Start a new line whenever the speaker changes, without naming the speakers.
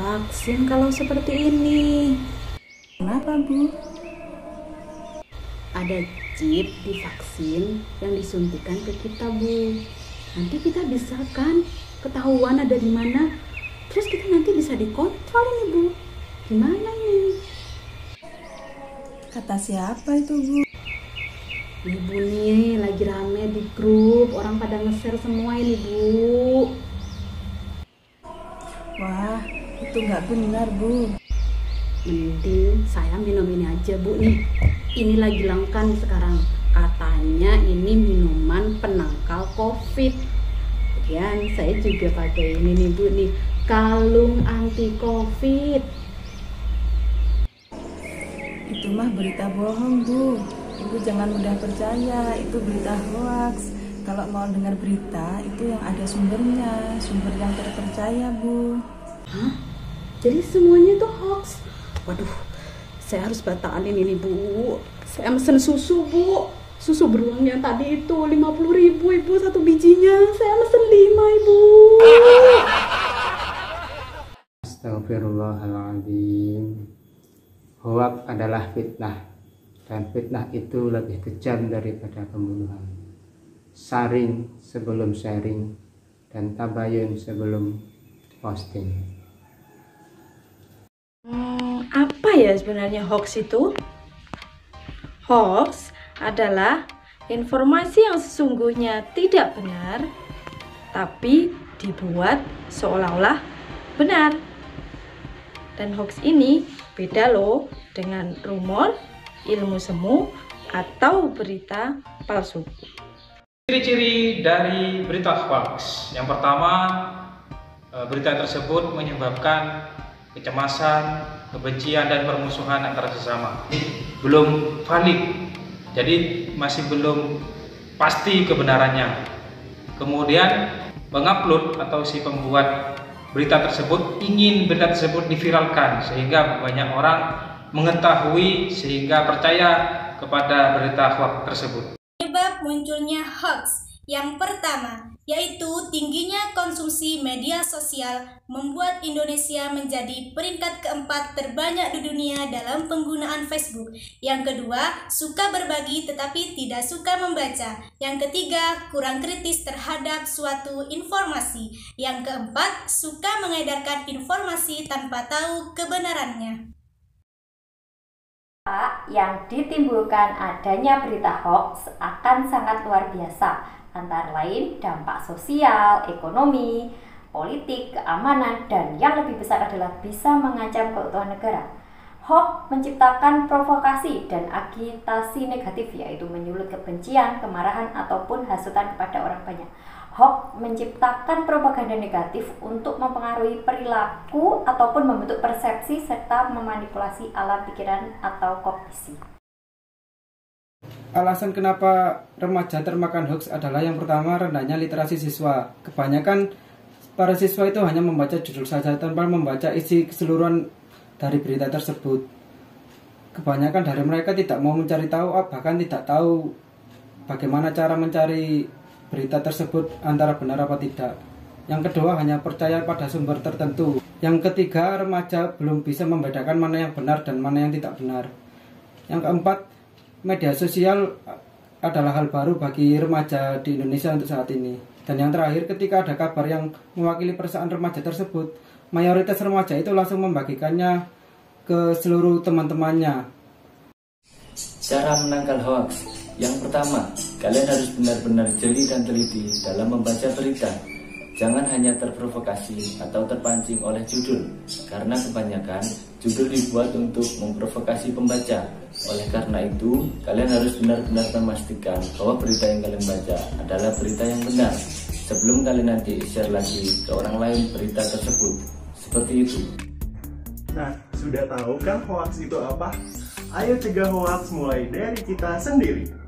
divaksin kalau seperti ini.
Kenapa, Bu?
Ada chip divaksin yang disuntikan ke kita, Bu. Nanti kita bisa kan ketahuan ada di mana. Terus kita nanti bisa dikontrol ini, Bu. Gimana ini?
Kata siapa itu, Bu?
Ibu nih lagi rame di grup, orang pada nge-share semua ini, Bu.
Wah, itu nggak benar, Bu.
Mending saya minum ini aja, Bu nih. Ini lagi langka nih sekarang. Katanya ini minuman penangkal COVID. Dan saya juga pakai ini nih, Bu nih. Kalung anti COVID.
Itu mah berita bohong, Bu. Ibu jangan mudah percaya, itu berita hoax. Kalau mau dengar berita, itu yang ada sumbernya, sumber yang terpercaya, Bu.
Hah? Jadi semuanya itu hoax? Waduh, saya harus batalin ini, Bu. Saya mesen susu, Bu. Susu beruang yang tadi itu 50.000, Ibu, satu bijinya. Saya mesen 5, Ibu.
Astagfirullahaladzim. Hoax adalah fitnah, dan fitnah itu lebih kejam daripada pembunuhan. Saring sebelum sharing, dan tabayun sebelum posting.
Apa ya sebenarnya hoax itu? Hoax adalah informasi yang sesungguhnya tidak benar, tapi dibuat seolah-olah benar. Dan hoax ini beda loh dengan rumor, ilmu semu, atau berita palsu.
Ciri-ciri dari berita hoax. Yang pertama, berita tersebut menyebabkan kecemasan, kebencian, dan permusuhan antara sesama. Belum valid, jadi masih belum pasti kebenarannya. Kemudian mengupload atau si pembuat berita tersebut ingin berita tersebut diviralkan sehingga banyak orang mengetahui sehingga percaya kepada berita hoax tersebut.
Penyebab munculnya hoax yang pertama yaitu tingginya konsumsi media sosial membuat Indonesia menjadi peringkat keempat terbanyak di dunia dalam penggunaan Facebook. Yang kedua, suka berbagi tetapi tidak suka membaca. Yang ketiga, kurang kritis terhadap suatu informasi. Yang keempat, suka mengedarkan informasi tanpa tahu kebenarannya.
Yang ditimbulkan adanya berita hoax akan sangat luar biasa, antara lain dampak sosial, ekonomi, politik, keamanan, dan yang lebih besar adalah bisa mengancam keutuhan negara. Hoax menciptakan provokasi dan agitasi negatif, yaitu menyulut kebencian, kemarahan, ataupun hasutan kepada orang banyak. Hoax menciptakan propaganda negatif untuk mempengaruhi perilaku ataupun membentuk persepsi serta memanipulasi alam pikiran atau kognisi.
Alasan kenapa remaja termakan hoax adalah yang pertama, rendahnya literasi siswa. Kebanyakan para siswa itu hanya membaca judul saja tanpa membaca isi keseluruhan dari berita tersebut. Kebanyakan dari mereka tidak mau mencari tahu, bahkan tidak tahu bagaimana cara mencari berita tersebut antara benar apa tidak. Yang kedua, hanya percaya pada sumber tertentu. Yang ketiga, remaja belum bisa membedakan mana yang benar dan mana yang tidak benar. Yang keempat, media sosial adalah hal baru bagi remaja di Indonesia untuk saat ini. Dan yang terakhir, ketika ada kabar yang mewakili perasaan remaja tersebut, mayoritas remaja itu langsung membagikannya ke seluruh teman-temannya.
Cara menangkal hoax. Yang pertama, kalian harus benar-benar jeli dan teliti dalam membaca berita. Jangan hanya terprovokasi atau terpancing oleh judul, karena kebanyakan judul dibuat untuk memprovokasi pembaca. Oleh karena itu, kalian harus benar-benar memastikan bahwa berita yang kalian baca adalah berita yang benar sebelum kalian nanti share lagi ke orang lain berita tersebut. Seperti itu.
Nah, sudah tahu kan hoax itu apa? Ayo cegah hoax mulai dari kita sendiri.